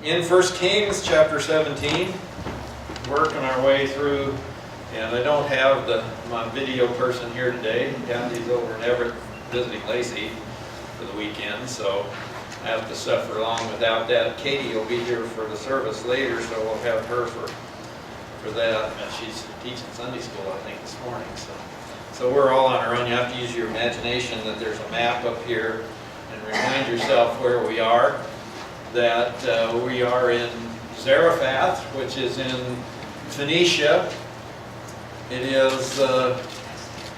In 1 Kings chapter 17, working our way through, and I don't have my video person here today. Kathy's over in Everett visiting Lacey for the weekend, so I have to suffer along without that. Katie will be here for the service later, so we'll have her for that. And she's teaching Sunday school, I think, this morning. So we're all on our own. You have to use your imagination that there's a map up here and remind yourself where we are. That we are in Zarephath, which is in Phoenicia. It is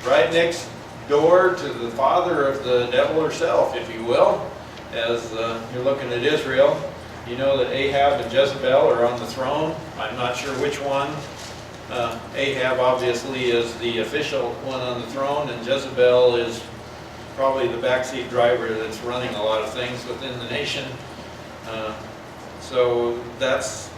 right next door to the father of the devil herself, if you will. As you're looking at Israel, you know that Ahab and Jezebel are on the throne. I'm not sure which one. Ahab obviously is the official one on the throne, and Jezebel is probably the backseat driver that's running a lot of things within the nation. So that's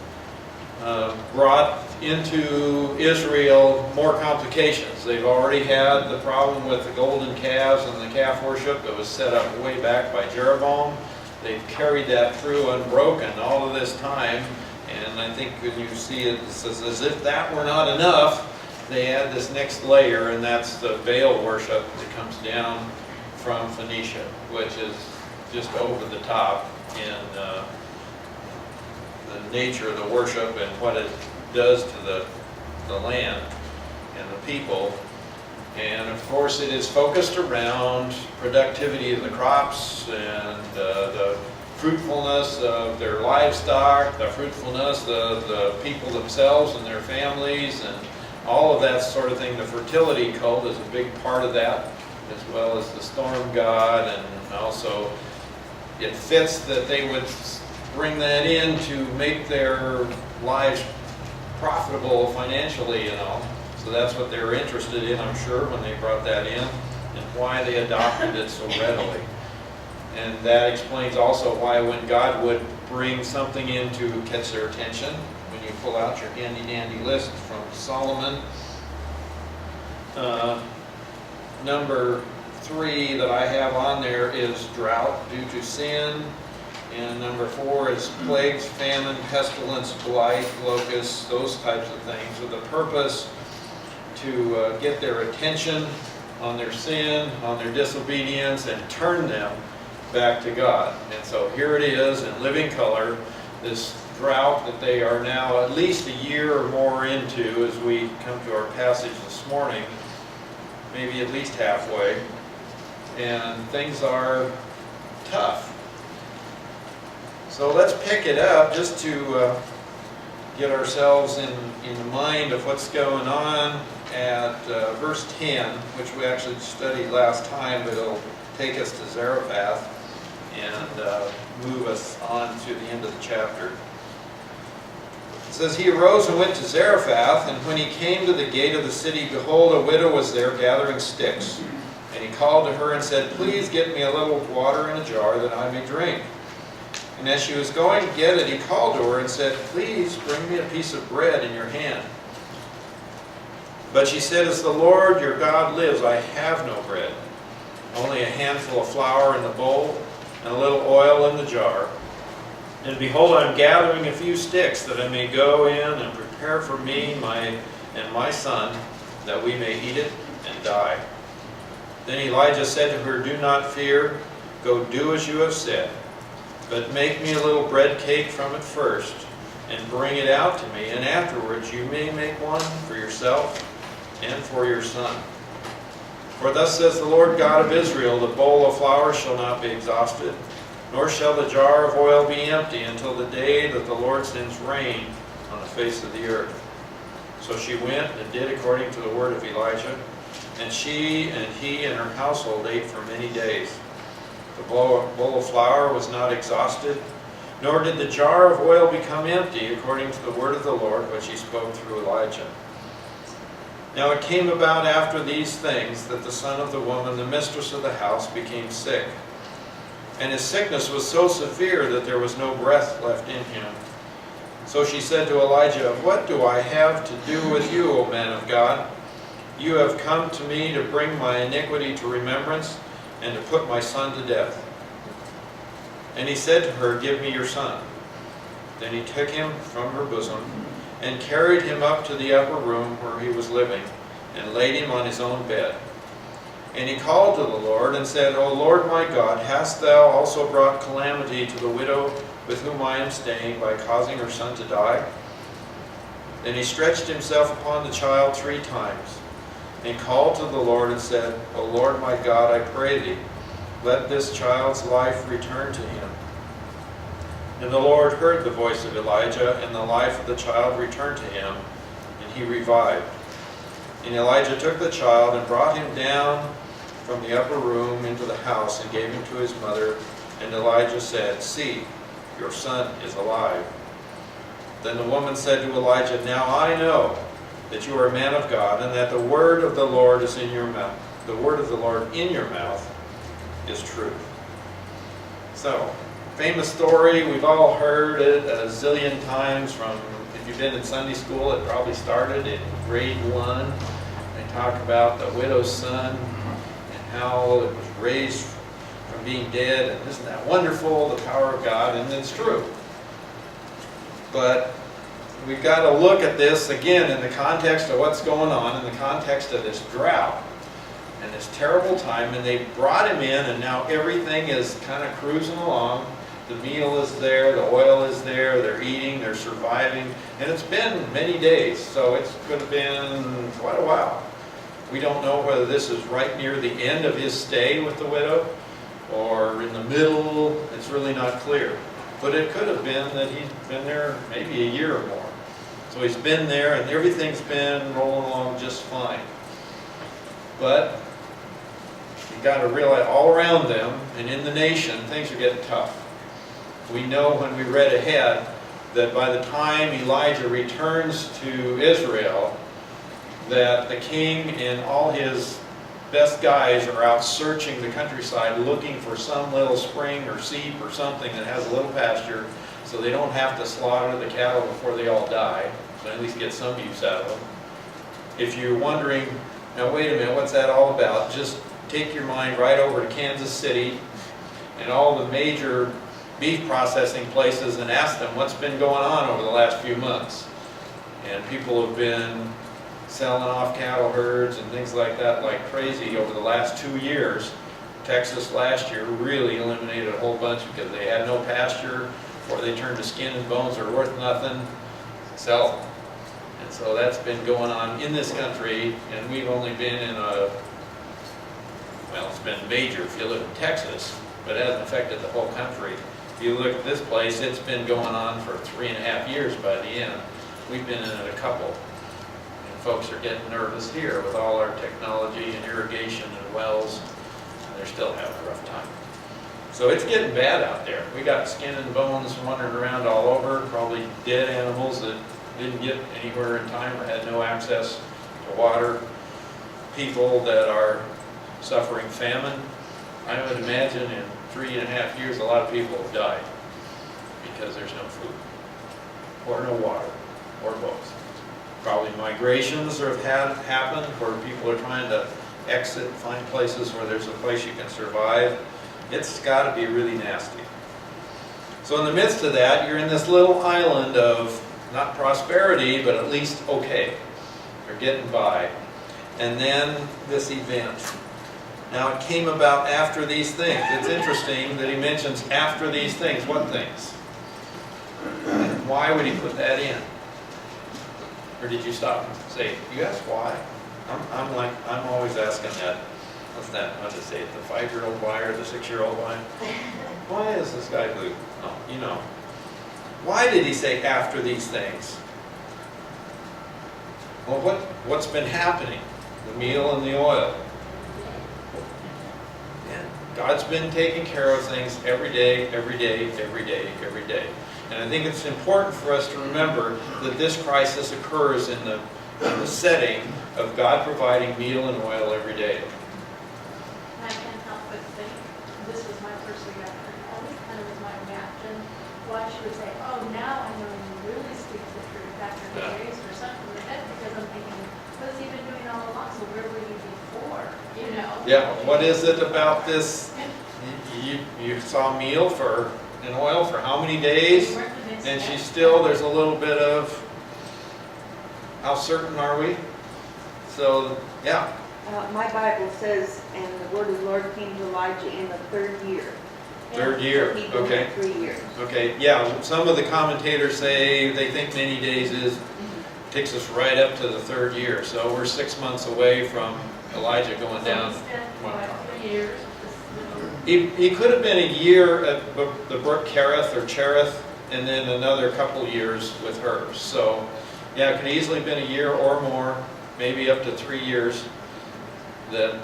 brought into Israel more complications. They've already had the problem with the golden calves and the calf worship that was set up way back by Jeroboam. They've carried that through unbroken all of this time, and I think when you see it, it's as if that were not enough, they add this next layer, and that's the Baal worship that comes down from Phoenicia, which is just over the top in the nature of the worship and what it does to the land and the people. And of course it is focused around productivity of the crops and the fruitfulness of their livestock, the fruitfulness of the people themselves and their families, and all of that sort of thing. The fertility cult is a big part of that, as well as the storm god, and also it fits that they would bring that in to make their lives profitable financially, you know. So that's what they were interested in, I'm sure, when they brought that in, and why they adopted it so readily. And that explains also why when God would bring something in to catch their attention, when you pull out your handy-dandy list from Solomon, number 3 that I have on there is drought due to sin. And number 4 is plagues, famine, pestilence, blight, locusts, those types of things, with the purpose to get their attention on their sin, on their disobedience, and turn them back to God. And so here it is in living color, this drought that they are now at least a year or more into as we come to our passage this morning, maybe at least halfway, and things are tough. So let's pick it up just to get ourselves in the mind of what's going on at verse 10, which we actually studied last time, but it'll take us to Zarephath and move us on to the end of the chapter. It says, "He arose and went to Zarephath, and when he came to the gate of the city, behold, a widow was there gathering sticks. And he called to her and said, 'Please get me a little water in a jar that I may drink.' And as she was going to get it, he called to her and said, 'Please bring me a piece of bread in your hand.' But she said, 'As the Lord your God lives, I have no bread, only a handful of flour in the bowl and a little oil in the jar. And behold, I am gathering a few sticks that I may go in and prepare for me and my son, that we may eat it and die.' Then Elijah said to her, 'Do not fear, go do as you have said. But make me a little bread cake from it first, and bring it out to me, and afterwards you may make one for yourself and for your son. For thus says the Lord God of Israel, the bowl of flour shall not be exhausted, nor shall the jar of oil be empty until the day that the Lord sends rain on the face of the earth.' So she went and did according to the word of Elijah, and she and he and her household ate for many days. The bowl of flour was not exhausted, nor did the jar of oil become empty, according to the word of the Lord, which he spoke through Elijah. Now it came about after these things that the son of the woman, the mistress of the house, became sick. And his sickness was so severe that there was no breath left in him. So she said to Elijah, 'What do I have to do with you, O man of God? You have come to me to bring my iniquity to remembrance, and to put my son to death.' And he said to her, 'Give me your son.' Then he took him from her bosom and carried him up to the upper room where he was living and laid him on his own bed. And he called to the Lord and said, O Lord my God, hast thou also brought calamity to the widow with whom I am staying by causing her son to die? Then he stretched himself upon the child 3 times and called to the Lord and said, O Lord my God, I pray thee, let this child's life return to him. And the Lord heard the voice of Elijah, and the life of the child returned to him, and he revived. And Elijah took the child and brought him down from the upper room into the house and gave him to his mother. And Elijah said, See, your son is alive. Then the woman said to Elijah, Now I know that you are a man of God, and that the word of the Lord is in your mouth. The word of the Lord in your mouth is truth. So, famous story, we've all heard it a zillion times from, if you've been in Sunday school, it probably started in grade 1. They talk about the widow's son and how it was raised from being dead, and isn't that wonderful, the power of God, and it's true. But we've got to look at this again in the context of what's going on, in the context of this drought and this terrible time, and they brought him in, and now everything is kind of cruising along. The meal is there, the oil is there, they're eating, they're surviving, and it's been many days, so it could have been quite a while. We don't know whether this is right near the end of his stay with the widow or in the middle. It's really not clear. But it could have been that he's been there maybe a year or more. So he's been there and everything's been rolling along just fine. But you got to realize all around them and in the nation, things are getting tough. We know when we read ahead that by the time Elijah returns to Israel, that the king and all his best guys are out searching the countryside looking for some little spring or seep or something that has a little pasture so they don't have to slaughter the cattle before they all die, so at least get some use out of them. If you're wondering, now wait a minute, what's that all about? Just take your mind right over to Kansas City and all the major beef processing places and ask them what's been going on over the last few months. And people have been selling off cattle herds and things like that like crazy over the last 2 years. Texas last year really eliminated a whole bunch because they had no pasture, or they turned to skin and bones are worth nothing, sell them. And so that's been going on in this country, and we've only been in a, well, it's been major if you live in Texas, but it hasn't affected the whole country. If you look at this place, it's been going on for 3.5 years by the end. We've been in it a couple. Folks are getting nervous here with all our technology and irrigation and wells, and they're still having a rough time. So it's getting bad out there. We got skin and bones wandering around all over, probably dead animals that didn't get anywhere in time or had no access to water, people that are suffering famine. I would imagine in 3.5 years a lot of people have died because there's no food or no water or both. Probably migrations have happened where people are trying to exit, find places where there's a place you can survive. It's got to be really nasty. So in the midst of that, you're in this little island of not prosperity, but at least okay. You're getting by. And then this event. Now it came about after these things. It's interesting that he mentions after these things. What things? And why would he put that in? Or did you stop and say, you ask why? I'm always asking that. What's that? How to say it? The 5-year-old why or the 6-year-old why? Why is this guy blue? Oh, you know. Why did he say after these things? Well, what's been happening? The meal and the oil. And God's been taking care of things every day, every day, every day, every day. And I think it's important for us to remember that this crisis occurs in the setting of God providing meal and oil every day. I can't help but think, this was my first reaction, always kind of was my reaction, why she would say, oh, now I know you really speak the truth after the days or something like that, because I'm thinking, what's he been doing all along, so where were you before, you know? Yeah, what is it about this? You saw meal and oil for how many days? And she's still, there's a little bit of, how certain are we? So, yeah, My Bible says, and the word of the Lord came to Elijah in the 3rd year. third year, He okay. went 3 years. Okay, yeah, some of the commentators say they think many days takes us right up to the 3rd year. So we're 6 months away from Elijah going down. So instead of like 3 years, He could have been a year at the brook Kerith or Cherith, and then another couple years with her. So, yeah, it could easily have been a year or more, maybe up to 3 years that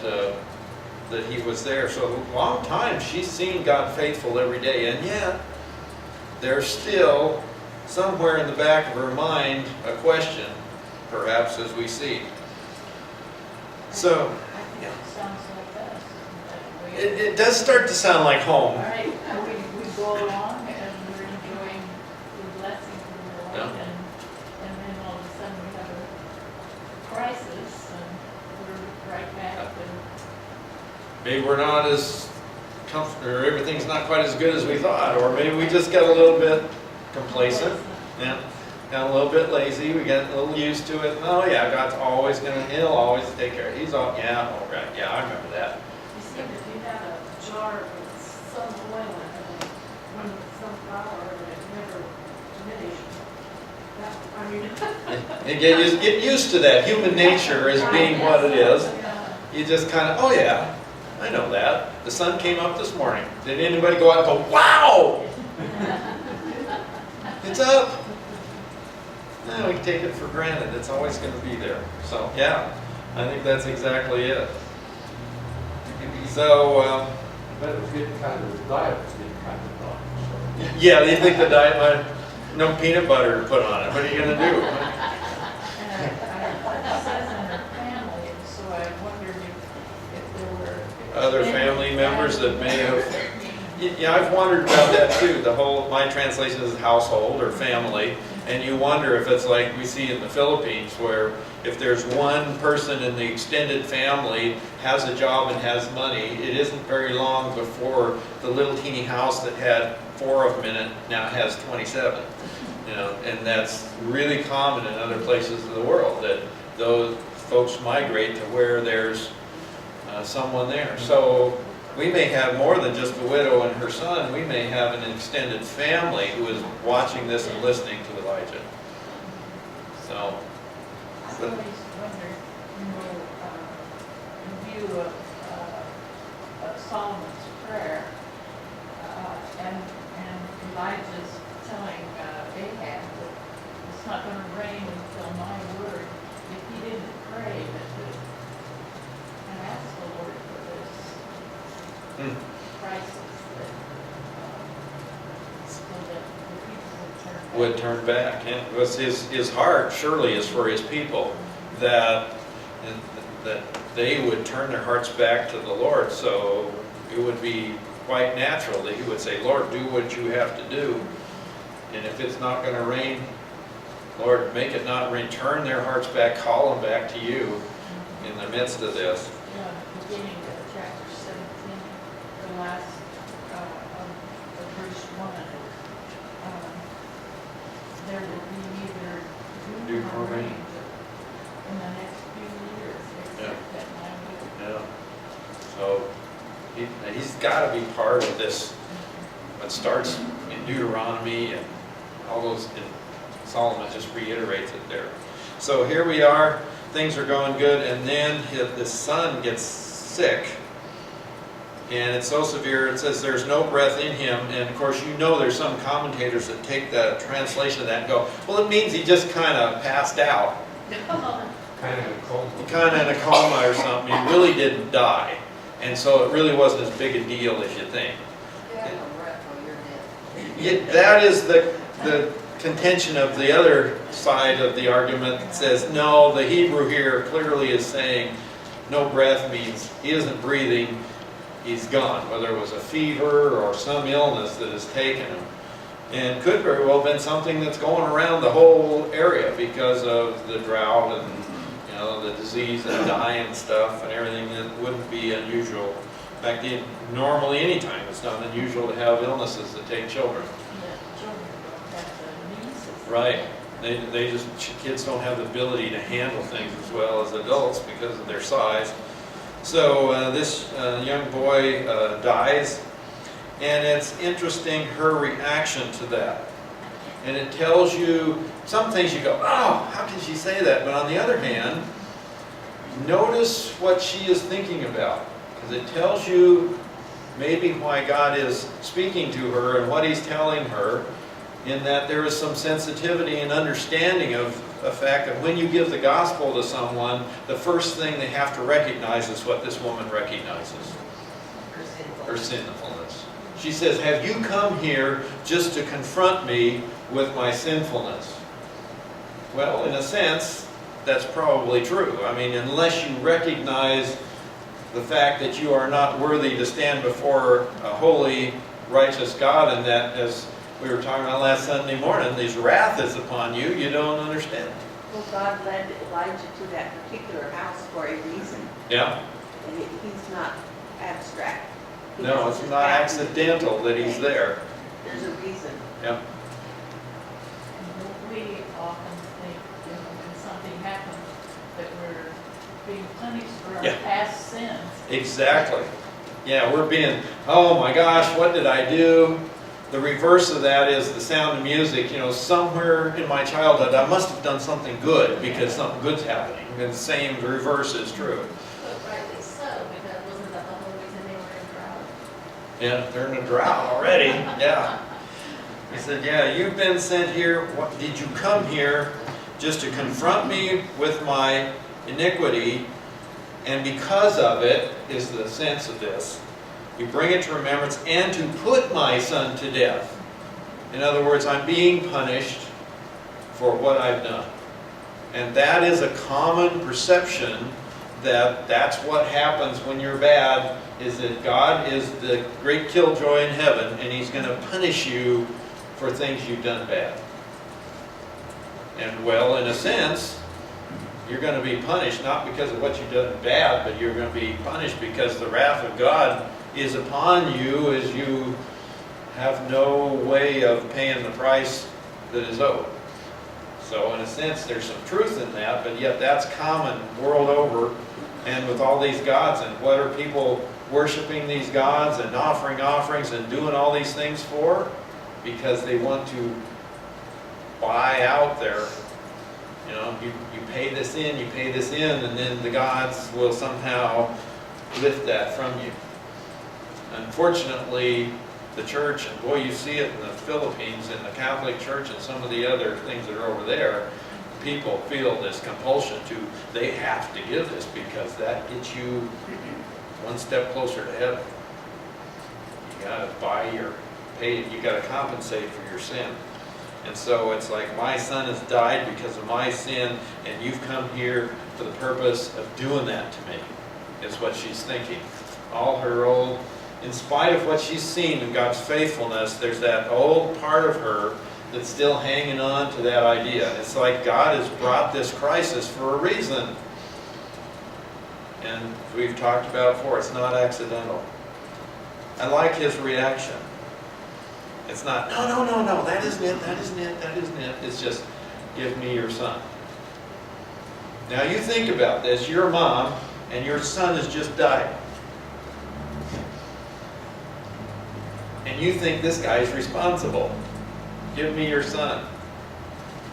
that he was there. So a long time. She's seen God faithful every day, and yet there's still somewhere in the back of her mind a question, perhaps, as we see. So I think it sounds like us. that we- it does start to sound like home. All right, we go along and we're enjoying the blessing from the Lord, Yeah. and then all of a sudden we have a crisis, and we're right back, and Maybe we're not as comfortable, or everything's not quite as good as we thought, or maybe we just got a little bit complacent, yeah, got a little bit lazy, we got a little used to it. Oh yeah, God's always he'll always take care of it. He's all, yeah, all right, yeah, I remember that. you see, if you have a jar with some oil in it, and some flour, and it never finished, that, I mean. And get used to that. Human nature as being what it is. Yeah. You just kind of, oh yeah, I know that. The sun came up this morning. Did anybody go out and go, wow, it's up? No, we take it for granted. It's always going to be there. So, yeah, I think that's exactly it. So, But it was getting kind of, the diet was getting kind of tough. yeah, they think the diet might, no peanut butter to put on it. What are you going to do? And it says in her family, so I wondered if there were. Other family members that may have. Yeah, I've wondered about that too. My translation is household or family, and you wonder if it's like we see in the Philippines, where if there's one person in the extended family has a job and has money, it isn't very long before the little teeny house that had 4 of them in it now has 27. You know, and that's really common in other places of the world, that those folks migrate to where there's someone there. So we may have more than just a widow and her son. We may have an extended family who is watching this and listening to Elijah. So, I've always wondered, in view of Solomon's prayer, and Elijah's telling Ahab that it's not going to rain until my word, if he didn't pray and ask the Lord for this crisis, so that the people would turn back. would turn back. And it was his heart surely is for his people, that they would turn their hearts back to the Lord. So it would be quite natural that he would say, Lord, do what you have to do. And if it's not going to rain, Lord, make it not rain. Turn their hearts back, call them back to you in the midst of this. Beginning of chapter 17, the last of verse 1, there will be neither dew Dew nor nor rain. rain in the next few years, except that my will. Yeah. So he's got to be part of this. What starts in Deuteronomy and all those, and Solomon just reiterates it there. So here we are, things are going good, and then the son gets sick, and it's so severe, it says there's no breath in him, and of course you know there's some commentators that take the translation of that and go, well, it means he just kind of passed out. Kind of a cold. Kind of in a coma or something. He really didn't die. And so it really wasn't as big a deal as you think. That is the contention of the other side of the argument that says, no, the Hebrew here clearly is saying no breath means he isn't breathing, he's gone, whether it was a fever or some illness that has taken him. And could very well have been something that's going around the whole area because of the drought and the disease and dying stuff and everything. That wouldn't be unusual. In fact, normally any time it's not unusual to have illnesses that take children. That children don't have to Right. Kids don't have the ability to handle things as well as adults because of their size. So this young boy dies, and it's interesting her reaction to that. And it tells you some things you go, oh, how can she say that? But on the other hand, notice what she is thinking about, because it tells you maybe why God is speaking to her and what He's telling her, in that there is some sensitivity and understanding of the fact that when you give the gospel to someone, the first thing they have to recognize is what this woman recognizes. Her sinfulness. She says, have you come here just to confront me with my sinfulness? Well, in a sense, that's probably true. I mean, unless you recognize the fact that you are not worthy to stand before a holy, righteous God, and that, as we were talking about last Sunday morning, His wrath is upon you, you don't understand. Well, God led Elijah to that particular house for a reason. Yeah? And He's not abstract. He No, knows it's his not path. accidental that He's there. There's a reason. Yeah. We often think, when something happens, that we're being punished for our Yeah. past sins. Exactly. Yeah, we're being, oh my gosh, what did I do? The reverse of that is the Sound of Music. You know, somewhere in my childhood, I must have done something good because something good's happening. And the same reverse is true. But rightly so, because wasn't that the whole reason they were in drought? Yeah, they're in a drought already. Yeah. He said, yeah, you've been sent here. What, did you come here just to confront me with my iniquity? And because of it is the sense of this. You bring it to remembrance, and to put my son to death. In other words, I'm being punished for what I've done. And that is a common perception, that that's what happens when you're bad, is that God is the great killjoy in heaven, and He's going to punish you for things you've done bad. And well, in a sense, you're going to be punished not because of what you've done bad, but you're going to be punished because the wrath of God is upon you, as you have no way of paying the price that is owed. So in a sense, there's some truth in that, but yet that's common world over, and with all these gods. And what are people worshiping these gods and offering offerings and doing all these things for? Because they want to buy out their, you know, you pay this in, and then the gods will somehow lift that from you. Unfortunately, the church, and boy, you see it in the Philippines, in the Catholic Church, and some of the other things that are over there, people feel this compulsion to, they have to give this because that gets you one step closer to heaven. You got to buy your pay, you got to compensate for your sin. And so it's like, my son has died because of my sin, and you've come here for the purpose of doing that to me, is what she's thinking. All her old, in spite of what she's seen in God's faithfulness, there's that old part of her that's still hanging on to that idea. It's like God has brought this crisis for a reason. And we've talked about before, it's not accidental. I like his reaction. It's not, no, that isn't it. It's just, give me your son. Now you think about this, you're a mom, and your son has just died. And you think this guy's responsible. Give me your son.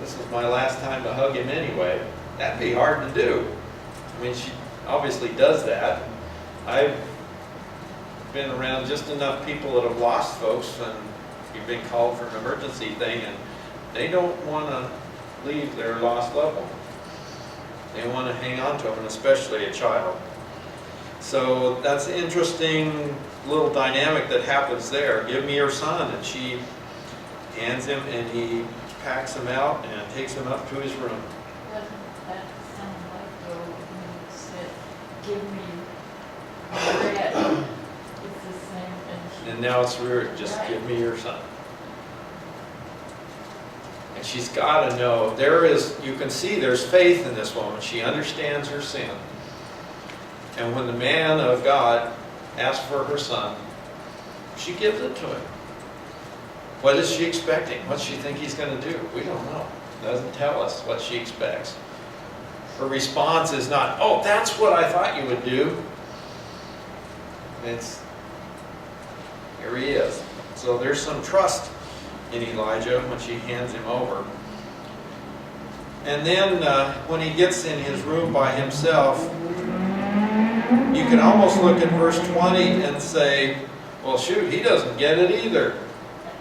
This is my last time to hug him anyway. That'd be hard to do. I mean, she obviously does that. I've been around just enough people that have lost folks, and you've been called for an emergency thing, and they don't want to leave their lost loved one. They want to hang on to them, and especially a child. So that's an interesting little dynamic that happens there. Give me your son. And she hands him, and he packs him out and takes him up to his room. Doesn't that sound like though when you said, give me bread? It's the same thing. And now it's weird, just give me your son. And she's got to know, you can see there's faith in this woman. She understands her sin. And when the man of God asks for her son, she gives it to him. What is she expecting? What's she think he's going to do? We don't know. Doesn't tell us what she expects. Her response is not, oh, that's what I thought you would do. It's, here he is. So there's some trust in Elijah when she hands him over. And then when he gets in his room by himself, you can almost look at verse 20 and say, well, shoot, he doesn't get it either.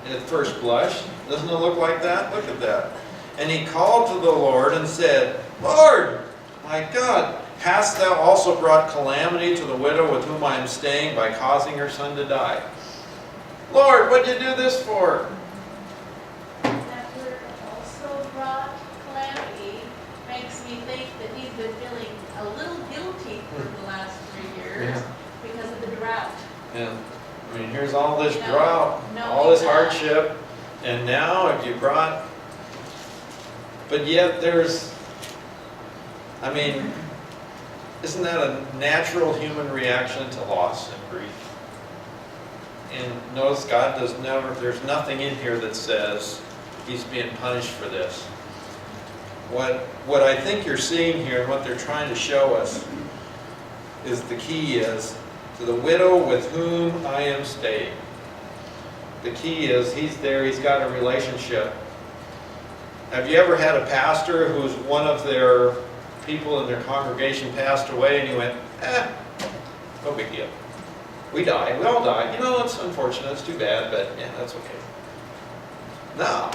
At first blush, doesn't it look like that? Look at that. And he called to the Lord and said, Lord, my God, hast thou also brought calamity to the widow with whom I am staying by causing her son to die? Lord, what'd you do this for? That word also brought calamity makes me think that he's been feeling a little guilty for the last 3 years Yeah. because of the drought. And I mean, here's all this No, drought, no, all this he's not. hardship, and now if you brought, but yet there's, I mean, isn't that a natural human reaction to loss and grief? And notice God does never, there's nothing in here that says he's being punished for this. What I think you're seeing here and what they're trying to show us is the key is to the widow with whom I am staying. The key is he's there, he's got a relationship. Have you ever had a pastor who's one of their people in their congregation passed away and you went, no big deal. We die, we all die. You know, it's unfortunate, it's too bad, but yeah, that's okay. No.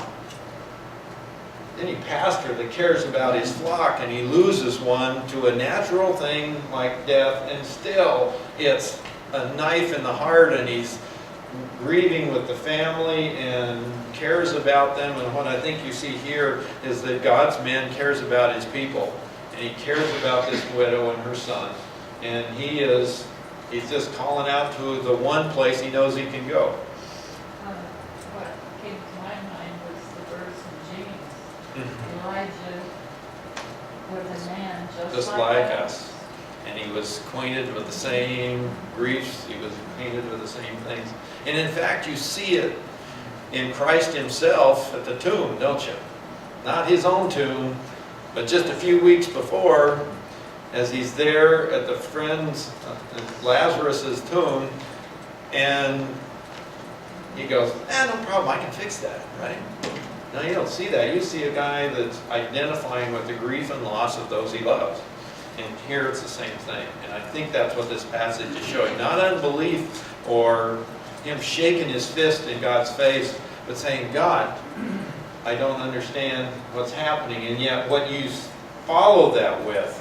Any pastor that cares about his flock and he loses one to a natural thing like death, and still it's a knife in the heart and he's grieving with the family and cares about them. And what I think you see here is that God's man cares about his people, and he cares about this widow and her son, and he's just calling out to the one place he knows he can go. What came to my mind was the verse in James. Elijah was a man Just like us. And he was acquainted with the same griefs, he was acquainted with the same things. And in fact, you see it in Christ himself at the tomb, don't you? Not his own tomb, but just a few weeks before, as he's there at the friend's, Lazarus's tomb, and he goes, no problem, I can fix that, right? Now you don't see that. You see a guy that's identifying with the grief and loss of those he loves. And here it's the same thing. And I think that's what this passage is showing. Not unbelief or him shaking his fist in God's face, but saying, God, I don't understand what's happening. And yet what you follow that with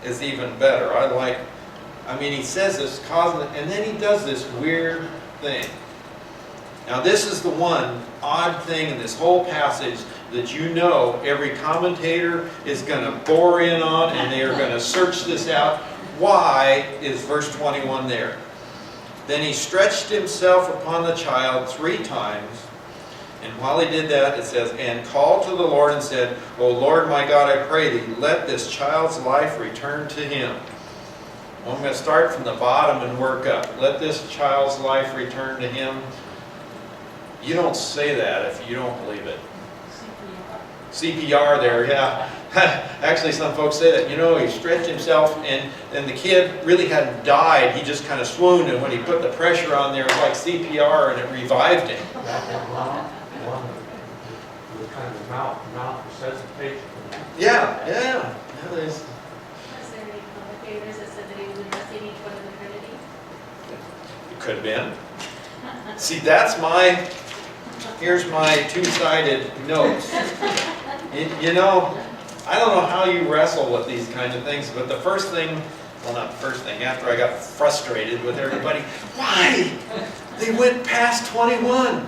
is even better. I mean, he says this, and then he does this weird thing. Now this is the one odd thing in this whole passage that you know every commentator is going to bore in on, and they are going to search this out. Why is verse 21 there? Then he stretched himself upon the child 3 times, and while he did that, it says, and called to the Lord and said, O Lord my God, I pray thee, let this child's life return to him. Well, I'm going to start from the bottom and work up. Let this child's life return to him. You don't say that if you don't believe it. CPR there, yeah. Actually, some folks say that. You know, he stretched himself, and the kid really hadn't died. He just kind of swooned, and when he put the pressure on there, it was like CPR, and it revived him. One with kind of mouth resuscitation. Yeah. There's, Was there any commentators that said that he was addressing each one of the Trinity? it could have been. See, here's my 2-sided notes. You know, I don't know how you wrestle with these kinds of things, but the first thing, well, not the first thing, after I got frustrated with everybody, why? They went past 21.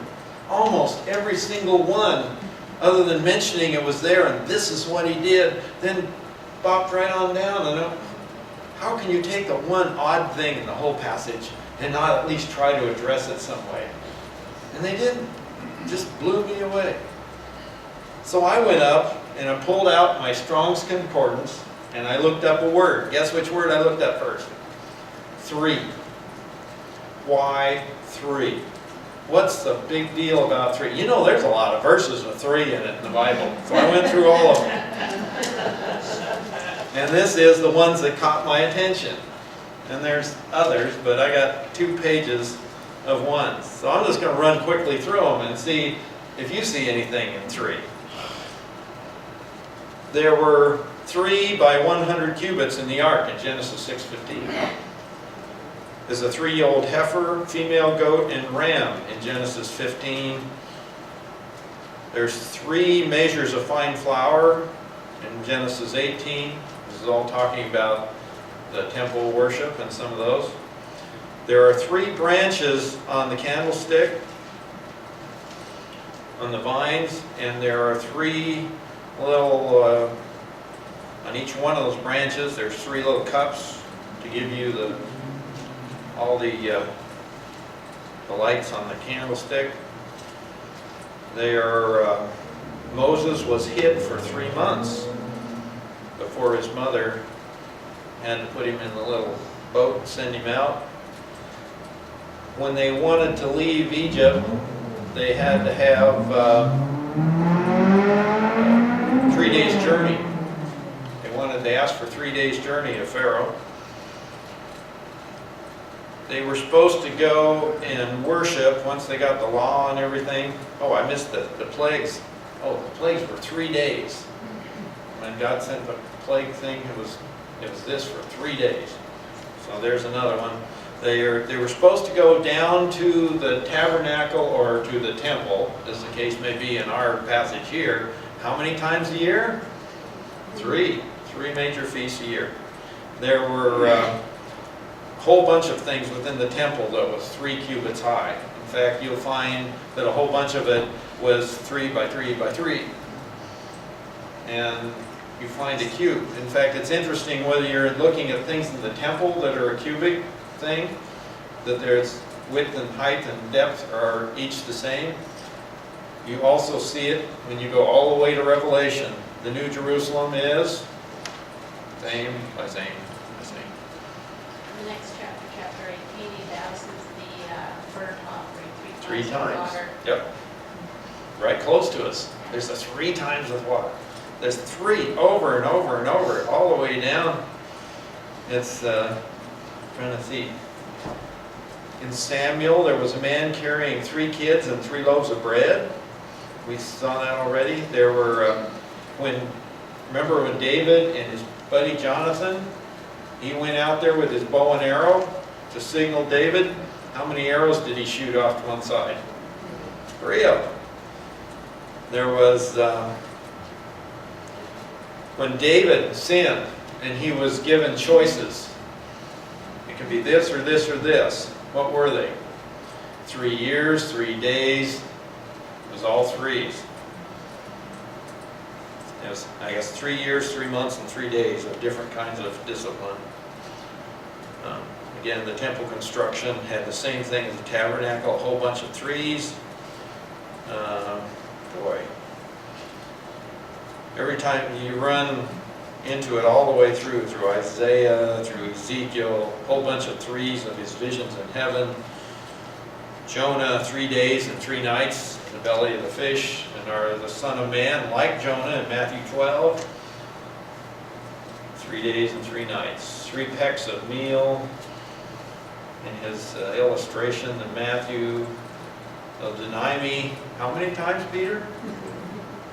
Almost every single one, other than mentioning it was there and this is what he did, then bopped right on down. And how can you take the one odd thing in the whole passage and not at least try to address it some way? And they didn't. It just blew me away. So I went up and I pulled out my Strong's Concordance and I looked up a word. Guess which word I looked up first? 3. Why 3? what's the big deal about 3? You know, there's a lot of verses with 3 in it in the Bible. So I went through all of them. And this is the ones that caught my attention. And there's others, but I got 2 pages of ones. So I'm just going to run quickly through them and see if you see anything in 3. There were 3 by 100 cubits in the ark in Genesis 6:15. There's a 3-year-old heifer, female goat, and ram in Genesis 15. There's 3 measures of fine flour in Genesis 18. This is all talking about the temple worship and some of those. There are 3 branches on the candlestick, on the vines, and there are 3 little, on each one of those branches, there's 3 little cups to give you all the lights on the candlestick. Moses was hid for 3 months before his mother had to put him in the little boat and send him out. When they wanted to leave Egypt, they had to have 3 days journey. They asked for 3 days journey of Pharaoh. They were supposed to go and worship once they got the law and everything. Oh, I missed the plagues. Oh, the plagues were 3 days. When God sent the plague thing, it was this for 3 days. So there's another one. They were supposed to go down to the tabernacle or to the temple, as the case may be in our passage here. How many times a year? 3. 3 major feasts a year. There were a whole bunch of things within the temple that was 3 cubits high. In fact, you'll find that a whole bunch of it was 3 by 3 by 3. And you find a cube. In fact, it's interesting whether you're looking at things in the temple that are a cubic thing, that there's width and height and depth are each the same. You also see it when you go all the way to Revelation. The New Jerusalem is same by same by same. The next chapter, chapter 18, he douses the burnt offering 3 with times. water. Yep. Right close to us. There's the 3 times with water. There's 3 over and over and over, all the way down. It's trying to see. In Samuel, there was a man carrying 3 kids and 3 loaves of bread. We saw that already. There were remember when David and his buddy Jonathan, he went out there with his bow and arrow to signal David. How many arrows did he shoot off to one side? 3 of them. There was when David sinned and he was given choices. It could be this or this or this. What were they? 3 years, 3 days. It was all 3s. It was, I guess, 3 years, 3 months, and 3 days of different kinds of discipline. Again, the temple construction had the same thing as the tabernacle, a whole bunch of 3s. Boy. Every time you run into it all the way through Isaiah, through Ezekiel, a whole bunch of 3s of his visions in heaven. Jonah, 3 days and 3 nights in the belly of the fish, and the Son of Man, like Jonah in Matthew 12. 3 days and 3 nights. 3 pecks of meal in his illustration in Matthew. They'll deny me, how many times, Peter?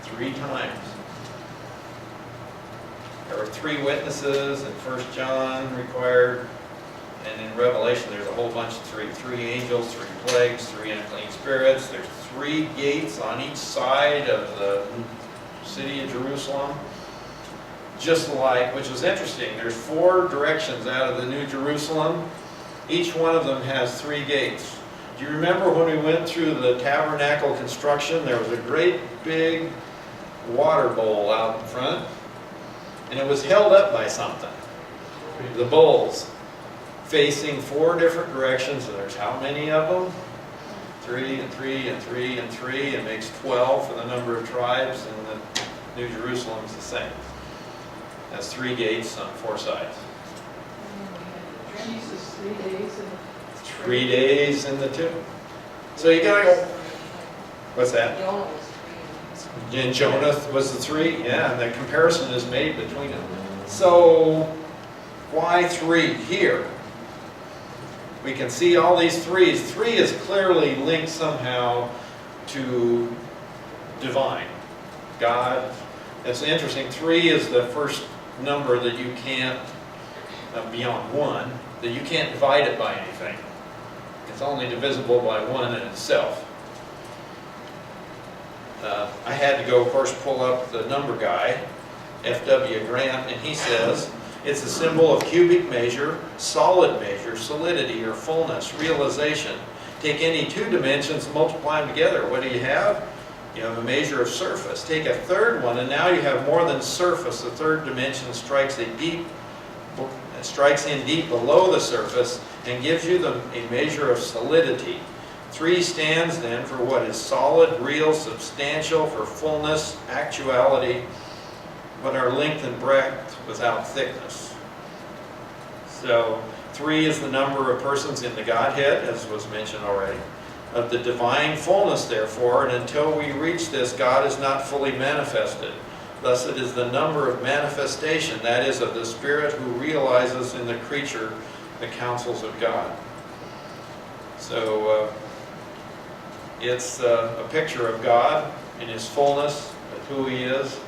3 times. There were 3 witnesses in 1 John required, and in Revelation there's a whole bunch of 3. 3 angels, 3 plagues, 3 unclean spirits. There's 3 gates on each side of the city of Jerusalem. Just like, which is interesting, there's 4 directions out of the New Jerusalem. Each one of them has 3 gates. Do you remember when we went through the tabernacle construction, there was a great big water bowl out in front, and it was held up by something. The bowls facing 4 different directions, and there's how many of them? 3 and 3 and 3 and 3. It makes 12 for the number of tribes, and the New Jerusalem is the same. That's 3 gates on 4 sides. Jesus, 3 days and 3 days in the tomb. So you gotta go, what's that? Jonah was three. And Jonah was the 3, yeah, and the comparison is made between them. So, why 3 here? We can see all these 3s. 3 is clearly linked somehow to divine, God. It's interesting, 3 is the first number that you can't, beyond 1, that you can't divide it by anything. It's only divisible by 1 in itself. I had to go, of course, pull up the number guy, F.W. Grant, and he says, it's a symbol of cubic measure, solid measure, solidity or fullness, realization. Take any 2 dimensions, multiply them together. What do you have? You have a measure of surface. Take a third one, and now you have more than surface. The third dimension strikes in deep below the surface and gives you a measure of solidity. 3 stands then for what is solid, real, substantial, for fullness, actuality, but are length and breadth without thickness. So 3 is the number of persons in the Godhead, as was mentioned already, of the divine fullness, therefore, and until we reach this, God is not fully manifested. Thus it is the number of manifestation, that is, of the Spirit who realizes in the creature the counsels of God. So it's a picture of God in His fullness, of who He is.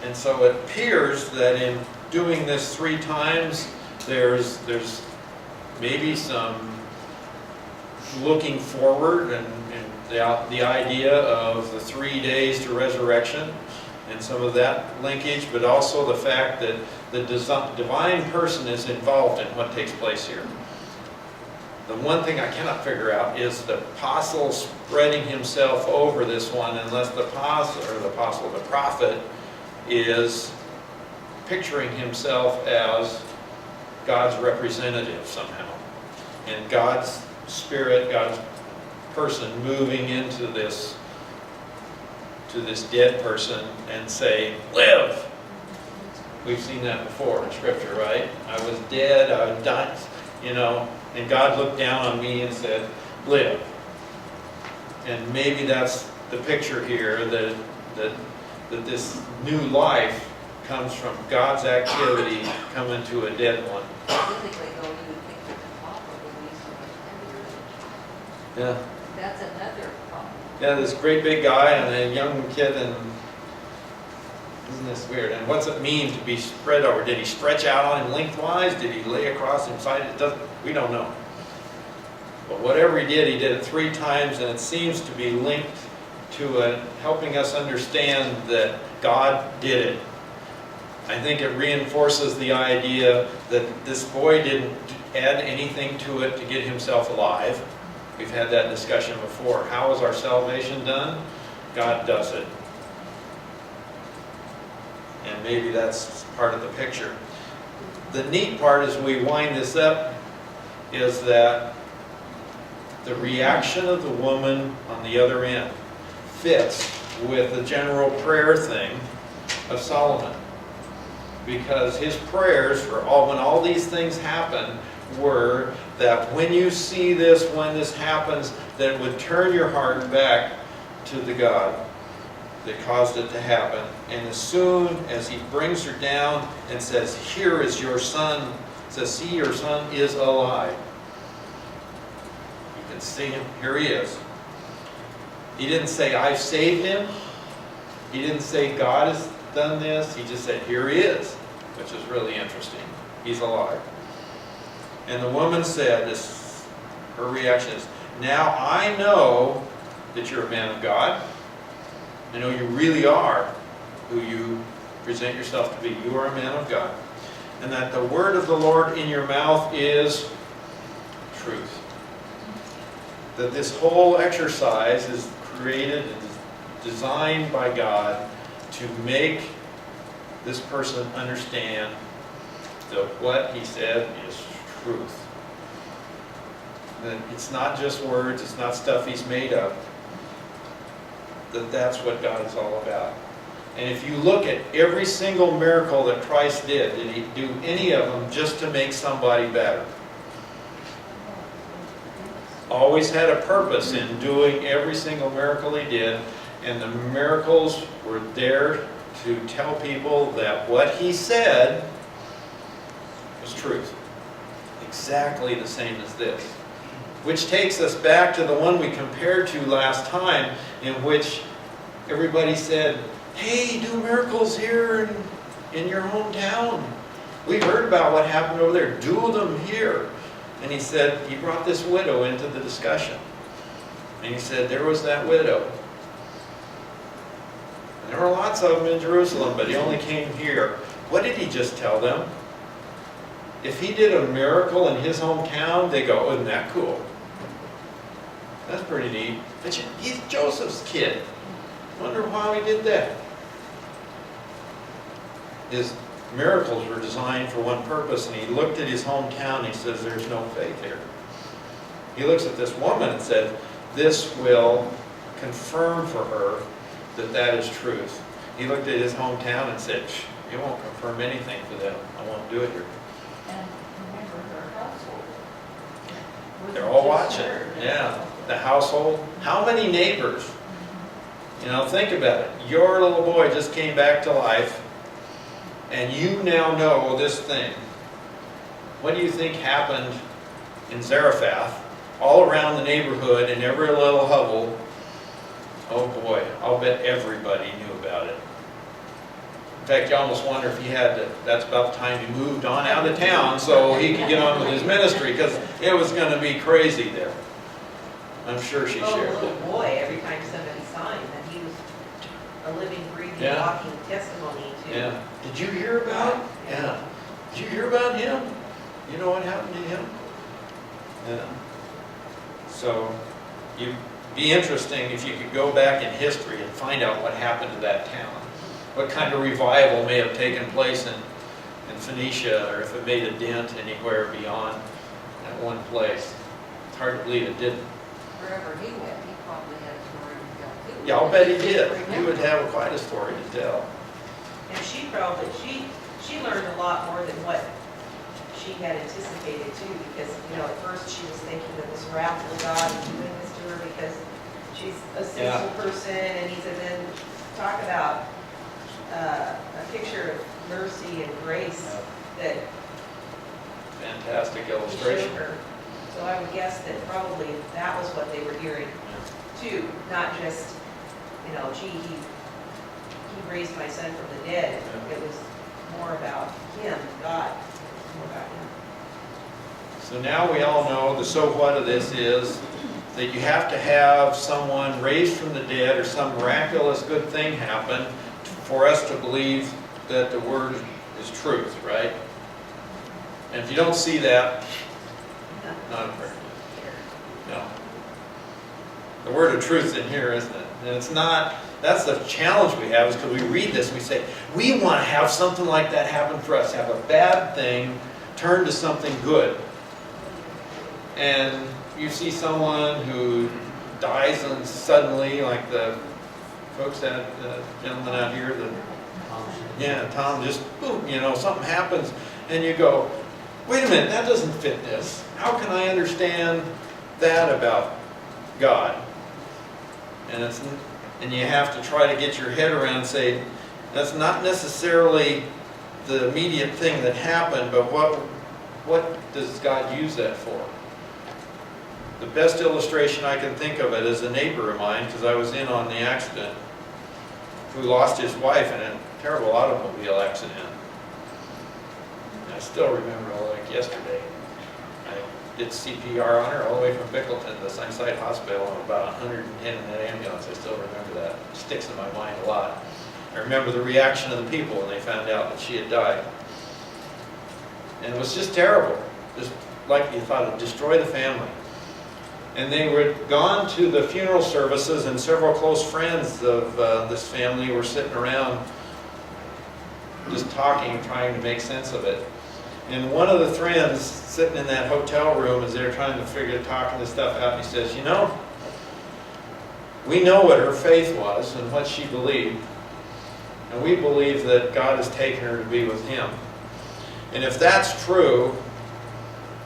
And so it appears that in doing this 3 times, there's maybe some looking forward and the idea of the 3 days to resurrection and some of that linkage, but also the fact that the divine person is involved in what takes place here. The one thing I cannot figure out is the apostle spreading himself over this one, unless the prophet is picturing himself as God's representative somehow. And God's Spirit, God's person moving into this dead person and say, live! We've seen that before in Scripture, right? I was dead, I was dying, and God looked down on me and said, live. And maybe that's the picture here, that this new life comes from God's activity coming to a dead one. Typically, though, you would think that the papa would be so much heavier. Yeah. That's another problem. Yeah, this great big guy and a young kid, and isn't this weird? And what's it mean to be spread over? Did he stretch out on him lengthwise? Did he lay across him side? We don't know. But whatever he did it 3 times, and it seems to be linked to helping us understand that God did it. I think it reinforces the idea that this boy didn't add anything to it to get himself alive. We've had that discussion before. How is our salvation done? God does it. And maybe that's part of the picture. The neat part as we wind this up is that the reaction of the woman on the other end fits with the general prayer thing of Solomon. Because his prayers for when all these things happen were that when you see this, when this happens, that it would turn your heart back to the God that caused it to happen. And as soon as he brings her down and says, here is your son, says, see, your son is alive. You can see him, here he is. He didn't say, I've saved him. He didn't say, God has done this. He just said, here he is, which is really interesting. He's alive. And the woman said, her reaction is, now I know that you're a man of God. I know you really are who you present yourself to be. You are a man of God. And that the word of the Lord in your mouth is truth. That this whole exercise is created and designed by God to make this person understand that what he said is truth. That it's not just words, it's not stuff he's made up. That's what God is all about. And if you look at every single miracle that Christ did he do any of them just to make somebody better? always had a purpose in doing every single miracle he did, and the miracles were there to tell people that what he said was truth. Exactly the same as this. Which takes us back to the one we compared to last time, in which everybody said, hey, do miracles here in your hometown. We heard about what happened over there. Do them here. And he said, he brought this widow into the discussion. And he said, there was that widow. And there were lots of them in Jerusalem, but he only came here. What did he just tell them? If he did a miracle in his hometown, they go, isn't that cool? That's pretty neat. But he's Joseph's kid. Wonder why he did that. His miracles were designed for one purpose, and he looked at his hometown and he says, there's no faith here. He looks at this woman and said, this will confirm for her that that is truth. He looked at his hometown and said, it won't confirm anything for them. I won't do it here. And remember her household. They're all Wasn't just watching. her. Yeah, the household. How many neighbors? You know, think about it. Your little boy just came back to life, and you now know this thing. What do you think happened in Zarephath, all around the neighborhood, in every little hovel? Oh boy, I'll bet everybody knew about it. In fact, you almost wonder if he had to, that's about the time he moved on out of town so he could get on with his ministry, because it was going to be crazy there. I'm sure she Oh, shared little that. boy, every time somebody saw him, that he was a living, breathing, Yeah. walking testimony to. Yeah. Did you hear about? Yeah. Did you hear about him? You know what happened to him? Yeah. So, you'd be interesting if you could go back in history and find out what happened to that town. What kind of revival may have taken place in Phoenicia, or if it made a dent anywhere beyond that one place. It's hard to believe it didn't. Wherever he went, he probably had a story to tell too. Yeah, I'll bet he did. He would have quite a story to tell. And she probably, she learned a lot more than what she had anticipated too, because, you know, at first she was thinking that this wrathful God was doing this to her because she's a sinful person, and he said, then talk about a picture of mercy and grace that Fantastic he showed illustration. her. So I would guess that probably that was what they were hearing too, not just, you know, gee, he raised my son from the dead. Yeah. It was more about him, God, more about him. So now we all know the so what of this is that you have to have someone raised from the dead or some miraculous good thing happen for us to believe that the word is truth, right? And if you don't see that, not a prayer. No. The word of truth is in here, isn't it? And it's not, that's the challenge we have, is because we read this and we say, we want to have something like that happen for us, have a bad thing turn to something good. And you see someone who dies and suddenly, like the folks that, the gentleman out here, Tom, just boom, you know, something happens, and you go, wait a minute, that doesn't fit this. How can I understand that about God? And you have to try to get your head around and say, that's not necessarily the immediate thing that happened, but what does God use that for? The best illustration I can think of it is a neighbor of mine, because I was in on the accident, who lost his wife in a terrible automobile accident. And I still remember it like yesterday. I did CPR on her all the way from Bickleton to Sunnyside Hospital. I'm about 110 in that ambulance. I still remember that. It sticks in my mind a lot. I remember the reaction of the people when they found out that she had died. And it was just terrible. Just like you thought it'd destroy the family. And they were gone to the funeral services, and several close friends of this family were sitting around just talking, trying to make sense of it. And one of the friends sitting in that hotel room as they're trying to talking this stuff out, and he says, you know, we know what her faith was and what she believed, and we believe that God has taken her to be with Him. And if that's true,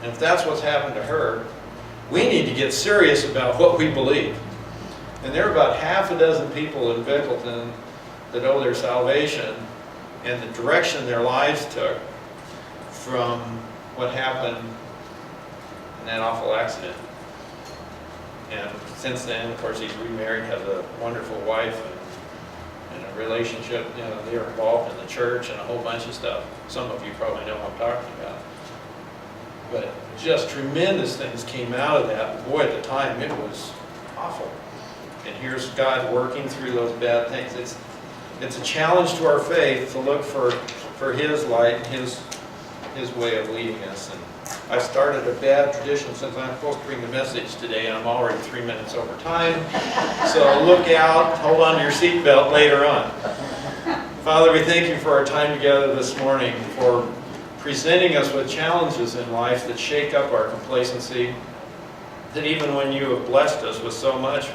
and if that's what's happened to her, we need to get serious about what we believe. And there are about half a dozen people in Bickleton that owe their salvation and the direction their lives took from what happened in that awful accident. And since then, of course, he's remarried, has a wonderful wife, and a relationship, you know, they're involved in the church and a whole bunch of stuff. Some of you probably know what I'm talking about. But just tremendous things came out of that. Boy, at the time, it was awful. And here's God working through those bad things. It's a challenge to our faith to look for His light, His way of leading us. And I started a bad tradition since I'm supposed to bring the message today, and I'm already 3 minutes over time. So look out, hold on to your seatbelt later on. Father, we thank you for our time together this morning, for presenting us with challenges in life that shake up our complacency, that even when you have blessed us with so much,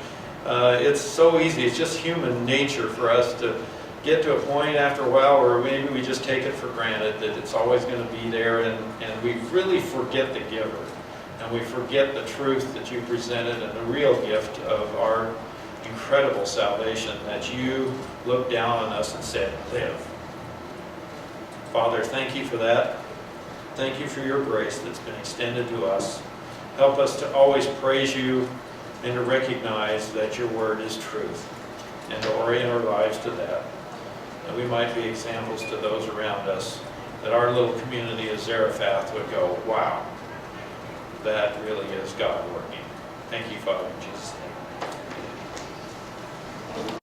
it's so easy, it's just human nature for us to get to a point after a while where maybe we just take it for granted that it's always going to be there, and we really forget the giver, and we forget the truth that you presented and the real gift of our incredible salvation, that you looked down on us and said, live. Father, thank you for that. Thank you for your grace that's been extended to us. Help us to always praise you and to recognize that your word is truth, and to orient our lives to that. That we might be examples to those around us, that our little community of Zarephath would go, wow, that really is God working. Thank you, Father, in Jesus' name.